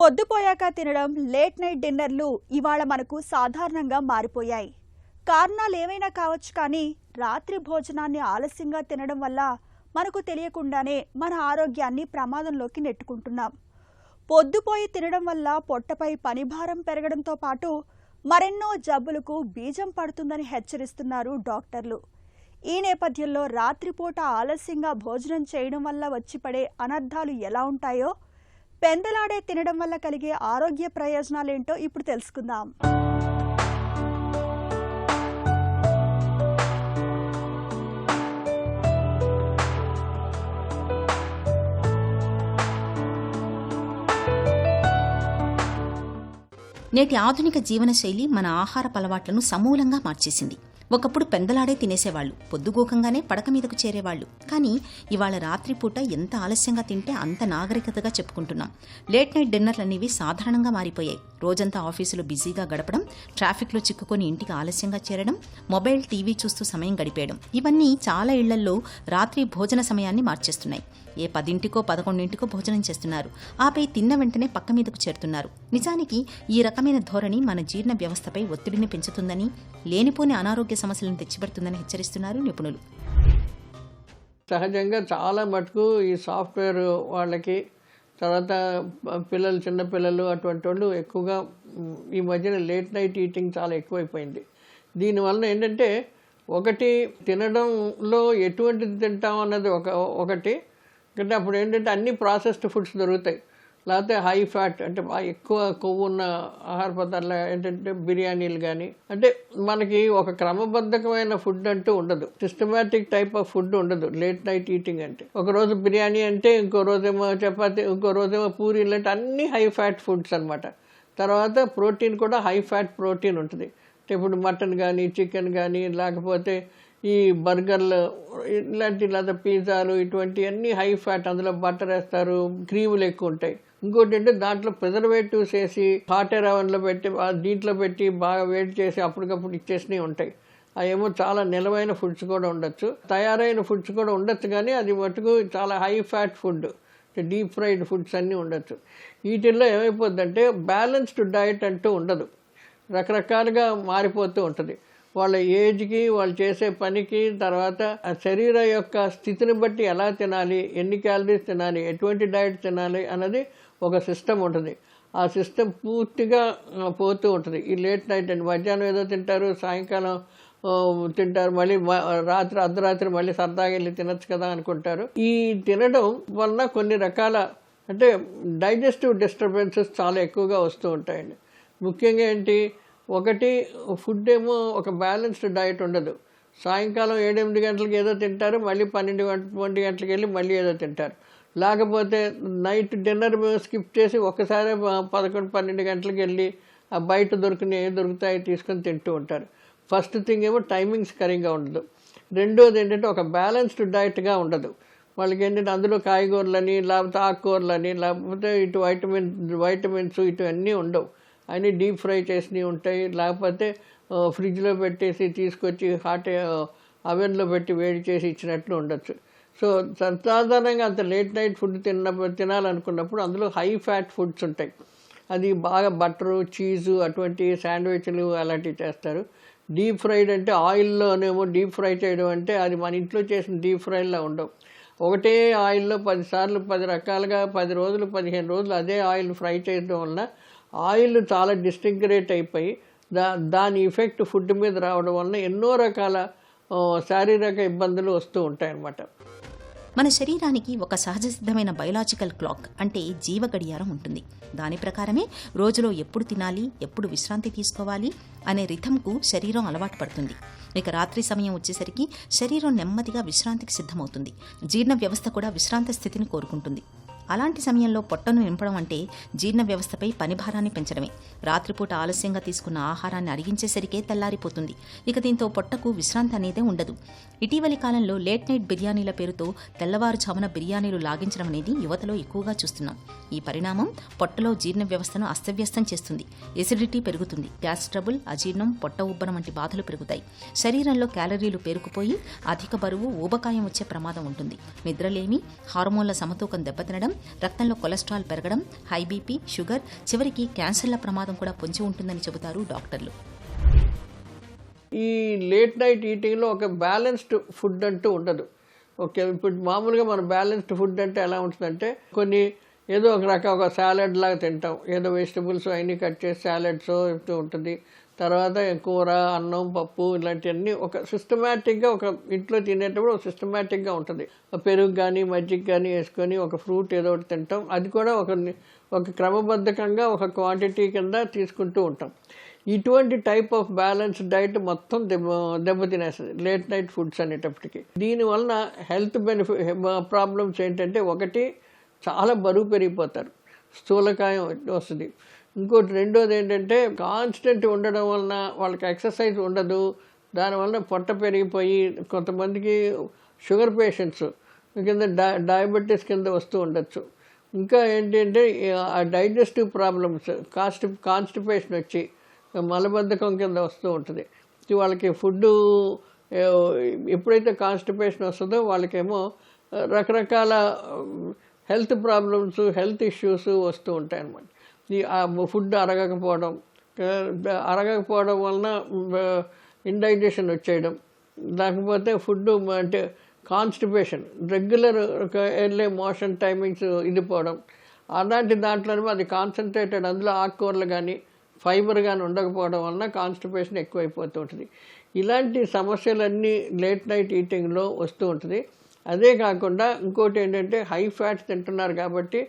పొద్దుపోయాక తినడం, late night డిన్నర్లు ఇవాళ మనకు సాధారణంగా మారిపోయాయి. కారణాలు ఏమైనా కావచ్చు, కానీ రాత్రి భోజనాన్ని ఆలస్యంగా తినడం వల్ల మనకు తెలియకుండానే మన ఆరోగ్యాన్ని ప్రమాదంలోకి నెట్టుకుంటున్నాం. పొద్దుపోయి తినడం వల్ల పొట్టపై పనిభారం పెరగడంతో పాటు మరెన్నో జబ్బులకు బీజం పడుతుందని హెచ్చరిస్తున్నారు డాక్టర్లు. ఈ నేపథ్యంలో రాత్రిపూట ఆలస్యంగా భోజనం చేయడం వల్ల వచ్చి పడే అనర్థాలు ఎలా ఉంటాయో, పెందలాడే తినడం వల్ల కలిగే ఆరోగ్య ప్రయోజనాలేంటో ఇప్పుడు తెలుసుకుందాం. నేటి ఆధునిక జీవనశైలి మన ఆహారపు అలవాట్లను సమూలంగా మార్చేసింది. ఒకప్పుడు పెందలాడే తినేసేవాళ్లు, పొద్దుగూకంగానే పడక మీదకు చేరేవాళ్లు. కానీ ఇవాళ రాత్రిపూట ఎంత ఆలస్యంగా తింటే అంత నాగరికతగా చెప్పుకుంటున్నాం. లేట్ నైట్ డిన్నర్లు అనేవి సాధారణంగా మారిపోయాయి. రోజంతా ఆఫీసులో బిజీగా గడపడం, ట్రాఫిక్లో చిక్కుకొని ఇంటికి ఆలస్యంగా చేరడం, మొబైల్, టీవీ చూస్తూ సమయం గడిపేయడం, ఇవన్నీ చాలా ఇళ్లల్లో రాత్రి భోజన సమయాన్ని మార్చేస్తున్నాయి. ఏ 10కో 11కో భోజనం చేస్తున్నారు, ఆపై తిన్న వెంటనే పక్క మీదకు చేరుతున్నారు. నిజానికి ఈ రకమైన ధోరణి మన జీర్ణ వ్యవస్థపై ఒత్తిడిని పెంచుతుందని, లేనిపోని అనారోగ్య సమస్యలను తెచ్చిపెడుతుందని హెచ్చరిస్తున్నారు నిపుణులు. సహజంగా చాలా మటుకు ఈ సాఫ్ట్వేర్ వాళ్ళకి, తర్వాత పిల్లలు, చిన్నపిల్లలు అటువంటి వాళ్ళు ఎక్కువగా ఈ మధ్యన లేట్ నైట్ ఈటింగ్ చాలా ఎక్కువైపోయింది. దీనివల్ల ఏంటంటే, ఒకటి తినడంలో ఎటువంటిది తింటాం అన్నది ఒకటి. అంటే అప్పుడు ఏంటంటే అన్ని ప్రాసెస్డ్ ఫుడ్స్ దొరుకుతాయి. లేకపోతే హై ఫ్యాట్, అంటే ఎక్కువ కొవ్వు ఉన్న ఆహార పదార్థాలు, ఏంటంటే బిర్యానీలు కానీ, అంటే మనకి ఒక క్రమబద్ధకమైన ఫుడ్ అంటూ ఉండదు, సిస్టమేటిక్ టైప్ ఆఫ్ ఫుడ్ ఉండదు లేట్ నైట్ ఈటింగ్ అంటే. ఒకరోజు బిర్యానీ అంటే, ఇంకో రోజేమో చపాతీ, ఇంకో రోజేమో పూరీలు, అంటే అన్నీ హై ఫ్యాట్ ఫుడ్స్ అనమాట. తర్వాత ప్రోటీన్ కూడా హై ఫ్యాట్ ప్రోటీన్ ఉంటుంది. అంటే ఇప్పుడు మటన్ కానీ, చికెన్ కానీ, లేకపోతే ఈ బర్గర్లు ఇలాంటి, లేదా పిజ్జాలు, ఇటువంటివన్నీ హై ఫ్యాట్. అందులో బటర్ వేస్తారు, క్రీములు ఎక్కువ ఉంటాయి. ఇంకోటి అంటే దాంట్లో ప్రిజర్వేటివ్స్ వేసి హాట్ ఎయిర్ ఓవెన్లో పెట్టి, దీంట్లో పెట్టి బాగా వేడి చేసి అప్పటికప్పుడు ఇచ్చేసినవి ఉంటాయి. అవేమో చాలా నిలవైన ఫుడ్స్ కూడా ఉండొచ్చు, తయారైన ఫుడ్స్ కూడా ఉండొచ్చు, కానీ అది మటుకు చాలా high fat food, deep fried foods అన్నీ ఉండొచ్చు. వీటిల్లో ఏమైపోద్దంటే బ్యాలెన్స్డ్ డైట్ అంటూ ఉండదు, రకరకాలుగా మారిపోతూ ఉంటుంది. వాళ్ళ ఏజ్కి, వాళ్ళు చేసే పనికి, తర్వాత ఆ శరీరం యొక్క స్థితిని బట్టి ఎలా తినాలి, ఎన్ని క్యాలరీస్ తినాలి, ఎటువంటి డైట్ తినాలి అన్నది ఒక సిస్టమ్ ఉంటుంది. ఆ సిస్టమ్ పూర్తిగా పోతూ ఉంటుంది. ఈ లేట్ నైట్ అండి, మధ్యాహ్నం ఏదో తింటారు, సాయంకాలం తింటారు, మళ్ళీ రాత్రి అర్ధరాత్రి మళ్ళీ సరదాగా వెళ్ళి తినచ్చు కదా అనుకుంటారు. ఈ తినడం వలన కొన్ని రకాల, అంటే డైజెస్టివ్ డిస్టర్బెన్సెస్ చాలా ఎక్కువగా వస్తూ ఉంటాయండి. ముఖ్యంగా ఏంటి, ఒకటి ఫుడ్ ఏమో ఒక బ్యాలెన్స్డ్ డైట్ ఉండదు. సాయంకాలం 7-8 గంటలకు ఏదో తింటారు, మళ్ళీ 12-1 గంటలకు వెళ్ళి మళ్ళీ ఏదో తింటారు. లేకపోతే నైట్ డిన్నర్ స్కిప్ చేసి ఒక్కసారి 11-12 గంటలకు వెళ్ళి ఆ బయట ఏం దొరుకుతాయి తీసుకొని తింటూ ఉంటారు. ఫస్ట్ థింగ్ ఏమో టైమింగ్స్ సరిగ్గా ఉండదు. రెండోది ఏంటంటే ఒక బ్యాలెన్స్డ్ డైట్గా ఉండదు. వాళ్ళకి ఏంటంటే అందులో కాయగూరలని, లేకపోతే ఆకుకూరలని, లేకపోతే ఇటు వైటమిన్స్ ఇటు అన్నీ ఉండవు. అన్నీ డీప్ ఫ్రై చేసినవి ఉంటాయి, లేకపోతే ఫ్రిడ్జ్లో పెట్టేసి తీసుకొచ్చి హాట్ అవెన్లో పెట్టి వేడి చేసి ఇచ్చినట్లు ఉండొచ్చు. సో సాధారణంగా అంత లేట్ నైట్ ఫుడ్ తినాలనుకున్నప్పుడు అందులో హై ఫ్యాట్ ఫుడ్స్ ఉంటాయి. అది బాగా బటరు, చీజు, అటువంటి శాండ్విచ్లు అలాంటివి చేస్తారు. డీప్ ఫ్రైడ్ అంటే ఆయిల్లోనేమో డీప్ ఫ్రై చేయడం, అంటే అది మన ఇంట్లో చేసిన డీప్ ఫ్రైలా ఉండవు. ఒకటే ఆయిల్లో 10 సార్లు 10 రకాలుగా 10 రోజులు 15 రోజులు అదే ఆయిల్ ఫ్రై చేయడం వల్ల ఆయిల్ చాలా డిస్టింగ్రేట్ అయిపోయి దాని ఎఫెక్ట్ ఫుడ్ మీద రావడం వల్ల ఎన్నో రకాల శారీరక ఇబ్బందులు వస్తూ ఉంటాయన్నమాట. మన శరీరానికి ఒక సహజ సిద్ధమైన బయోలాజికల్ క్లాక్, అంటే జీవ గడియారం ఉంటుంది. దాని ప్రకారమే రోజులో ఎప్పుడు తినాలి, ఎప్పుడు విశ్రాంతి తీసుకోవాలి అనే రిథంకు శరీరం అలవాటు పడుతుంది. ఇక రాత్రి సమయం వచ్చేసరికి శరీరం నెమ్మదిగా విశ్రాంతికి సిద్ధమవుతుంది. జీర్ణ వ్యవస్థ కూడా విశ్రాంతి స్థితిని కోరుకుంటుంది. అలాంటి సమయంలో పొట్టను నింపడం అంటే జీర్ణ వ్యవస్థపై పనిభారాన్ని పెంచడమే. రాత్రిపూట ఆలస్యంగా తీసుకున్న ఆహారాన్ని అరిగించేసరికే తెల్లారిపోతుంది. ఇక దీంతో పొట్టకు విశ్రాంతి అనేదే ఉండదు. ఇటీవలి కాలంలో లేట్ నైట్ బిర్యానీల పేరుతో తెల్లవారుజామున బిర్యానీలు లాగించడం అనేది యువతలో ఎక్కువగా చూస్తున్నాం. ఈ పరిణామం పొట్టలో జీర్ణ వ్యవస్థను అస్తవ్యస్తం చేస్తుంది. ఎసిడిటీ పెరుగుతుంది, గ్యాస్ ట్రబుల్, అజీర్ణం, పొట్ట ఉబ్బరం వంటి బాధలు పెరుగుతాయి. శరీరంలో క్యాలరీలు పేరుకుపోయి అధిక బరువు, ఊబకాయం వచ్చే ప్రమాదం ఉంటుంది. నిద్రలేమి, హార్మోన్ల సమతూకం దెబ్బతినడం, రక్తంలో కొలెస్ట్రాల్ పెరగడం, హై బీపీ, షుగర్, చివరికి క్యాన్సర్ల ప్రమాదం కూడా పొంచి ఉంటుందని చెబుతారు డాక్టర్లు. ఈ లేట్ నైట్ ఈటింగ్లో ఒక బ్యాలెన్స్డ్ ఫుడ్ అంటూ ఉండదు. ఓకే, ఇప్పుడు మామూలుగా మన బ్యాలెన్స్డ్ ఫుడ్ అంటే ఎలా ఉంటుందంటే కొన్ని ఏదో ఒక సాలెడ్ లాగా తింటాం, ఏదో వెజిటబుల్స్ అవన్నీ కట్ చేసి సాలెడ్స్ ఇస్తూ ఉంటుంది. తర్వాత కూర, అన్నం, పప్పు ఇలాంటివన్నీ ఒక సిస్టమేటిక్గా ఒక ఇంట్లో తినేటప్పుడు ఒక సిస్టమేటిక్గా ఉంటుంది. పెరుగు కానీ మజ్జిగ కానీ వేసుకొని ఒక ఫ్రూట్ ఏదో ఒకటి తింటాం. అది కూడా ఒక క్రమబద్ధకంగా ఒక క్వాంటిటీ కింద తీసుకుంటూ ఉంటాం. ఇటువంటి టైప్ ఆఫ్ బ్యాలెన్స్ డైట్ మొత్తం దెబ్బతినేస్తుంది లేట్ నైట్ ఫుడ్స్ అనేటప్పటికి. దీనివలన హెల్త్ ప్రాబ్లమ్స్ ఏంటంటే, ఒకటి చాలా బరువు పెరిగిపోతారు, స్థూలకాయం వస్తుంది. ఇంకోటి రెండోది ఏంటంటే కాన్స్టెంట్ ఉండడం వలన వాళ్ళకి ఎక్సర్సైజ్ ఉండదు, దానివల్ల పొట్ట పెరిగిపోయి కొంతమందికి షుగర్ పేషెంట్స్ కింద డయాబెటీస్ కింద వస్తూ ఉండొచ్చు. ఇంకా ఏంటంటే ఆ డైజెస్టివ్ ప్రాబ్లమ్స్, కాన్స్టిపేషన్ వచ్చి మలబద్ధకం కింద వస్తూ ఉంటుంది. వాళ్ళకి ఫుడ్డు ఎప్పుడైతే కాన్స్టిపేషన్ వస్తుందో వాళ్ళకేమో రకరకాల హెల్త్ ప్రాబ్లమ్స్, హెల్త్ ఇష్యూస్ వస్తూ ఉంటాయి అన్నమాట. ఆ ఫుడ్ అరగకపోవడం వలన ఇండైజెషన్ వచ్చేయడం, లేకపోతే ఫుడ్ అంటే కాన్స్టిపేషన్, రెగ్యులర్ వెళ్ళే మోషన్ టైమింగ్స్ ఇదిపోవడం, అలాంటి దాంట్లోనే అది కాన్సన్ట్రేటెడ్, అందులో ఆకుకూరలు కానీ ఫైబర్ కానీ ఉండకపోవడం వలన కాన్స్టిపేషన్ ఎక్కువైపోతూ ఉంటుంది. ఇలాంటి సమస్యలన్నీ లేట్ నైట్ ఈటింగ్లో వస్తూ ఉంటుంది. అదే కాకుండా ఇంకోటి ఏంటంటే హై ఫ్యాట్స్ తింటున్నారు కాబట్టి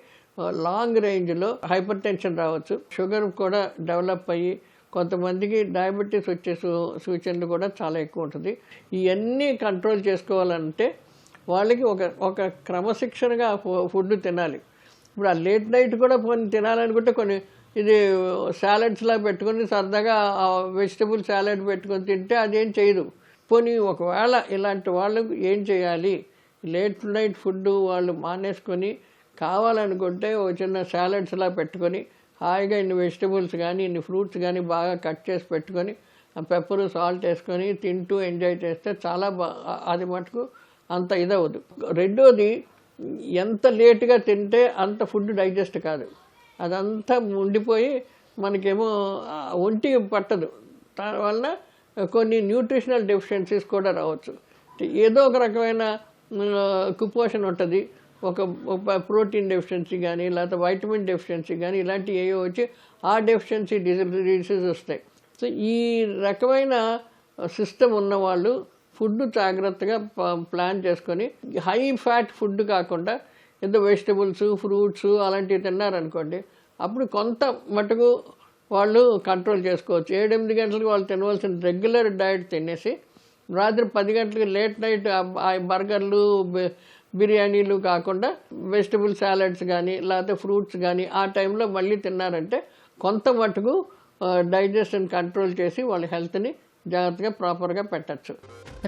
లాంగ్ రేంజ్లో హైపర్ టెన్షన్ రావచ్చు, షుగర్ కూడా డెవలప్ అయ్యి కొంతమందికి డయాబెటీస్ వచ్చే సూచనలు కూడా చాలా ఎక్కువ ఉంటుంది. ఇవన్నీ కంట్రోల్ చేసుకోవాలంటే వాళ్ళకి ఒక క్రమశిక్షణగా ఫుడ్ తినాలి. ఇప్పుడు ఆ లేట్ నైట్ కూడా కొన్ని తినాలనుకుంటే కొన్ని ఇది సాలెడ్స్లా పెట్టుకొని సరదాగా వెజిటబుల్ సాలెడ్ పెట్టుకొని తింటే అదేం చేయదు. పోనీ ఒకవేళ ఇలాంటి వాళ్ళు ఏం చేయాలి, లేట్ నైట్ ఫుడ్ వాళ్ళు మానేసుకొని కావాలనుకుంటే ఒక చిన్న సాలెడ్స్లా పెట్టుకొని హాయిగా ఇన్ని వెజిటబుల్స్ కానీ ఇన్ని ఫ్రూట్స్ కానీ బాగా కట్ చేసి పెట్టుకొని పెప్పరు, సాల్ట్ వేసుకొని తింటూ ఎంజాయ్ చేస్తే చాలా అది మటుకు అంత ఇదవద్దు. రెండోది, ఎంత లేటుగా తింటే అంత ఫుడ్ డైజెస్ట్ కాదు, అదంతా ఉండిపోయి మనకేమో ఒంటికి పట్టదు. దానివల్ల కొన్ని న్యూట్రిషనల్ డెఫిషియన్సీస్ కూడా రావచ్చు. ఏదో ఒక రకమైన కుపోషణ ఉంటుంది, ఒక ప్రోటీన్ డెఫిషియన్సీ కానీ లేకపోతే వైటమిన్ డెఫిషియన్సీ కానీ ఇలాంటివి ఏవో వచ్చి ఆ డెఫిషియన్సీ డిసీజెస్ వస్తాయి. సో ఈ రకమైన సిస్టమ్ ఉన్నవాళ్ళు ఫుడ్ జాగ్రత్తగా ప్లాన్ చేసుకొని హై ఫ్యాట్ ఫుడ్ కాకుండా ఏదో వెజిటబుల్స్, ఫ్రూట్స్ అలాంటివి తిన్నారనుకోండి, అప్పుడు కొంత మటుకు వాళ్ళు కంట్రోల్ చేసుకోవచ్చు. 7-8 గంటలకు వాళ్ళు తినవలసిన రెగ్యులర్ డైట్ తినేసి రాత్రి 10 గంటలకు లేట్ నైట్ బర్గర్లు, బిర్యానీలు కాకుండా వెజిటబుల్ సాలడ్స్ కానీ లేకపోతే ఫ్రూట్స్ కానీ ఆ టైంలో మళ్ళీ తిన్నారంటే కొంత మటుకు డైజెషన్ కంట్రోల్ చేసి వాళ్ళ హెల్త్ని జాగ్రత్తగా ప్రాపర్గా పెట్టచ్చు.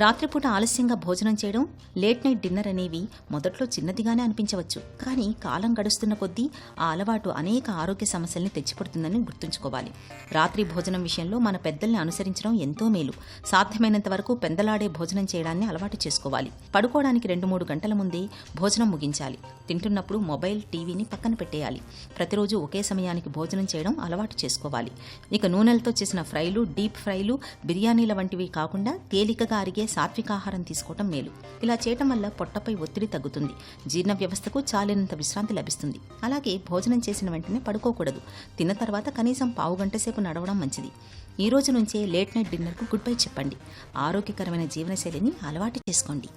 రాత్రిపూట ఆలస్యంగా భోజనం చేయడం, లేట్ నైట్ డిన్నర్ అనేవి మొదట్లో చిన్నదిగానే అనిపించవచ్చు. కానీ కాలం గడుస్తున్న కొద్దీ ఆ అలవాటు అనేక ఆరోగ్య సమస్యల్ని తెచ్చిపెడుతుందని గుర్తుంచుకోవాలి. రాత్రి భోజనం విషయంలో మన పెద్దల్ని అనుసరించడం ఎంతో మేలు. సాధ్యమైనంత వరకు పెందలాడే భోజనం చేయడాన్ని అలవాటు చేసుకోవాలి. పడుకోవడానికి 2-3 గంటల ముందే భోజనం ముగించాలి. తింటున్నప్పుడు మొబైల్, టీవీని పక్కన పెట్టేయాలి. ప్రతిరోజు ఒకే సమయానికి భోజనం చేయడం అలవాటు చేసుకోవాలి. ఇక నూనెలతో చేసిన ఫ్రైలు, డీప్ ఫ్రైలు, బిర్యానీల వంటివి కాకుండా తేలికగా అరిగే సాత్వికాహారం తీసుకోవటం మేలు. ఇలా చేయటం వల్ల పొట్టపై ఒత్తిడి తగ్గుతుంది, జీర్ణ వ్యవస్థకు చాలినంత విశ్రాంతి లభిస్తుంది. అలాగే భోజనం చేసిన వెంటనే పడుకోకూడదు. తిన్న తర్వాత కనీసం 1/2 గంట సేపు నడవడం మంచిది. ఈ రోజు నుంచే లేట్ నైట్ డిన్నర్కు గుడ్ బై చెప్పండి. ఆరోగ్యకరమైన జీవనశైలిని అలవాటు చేసుకోండి.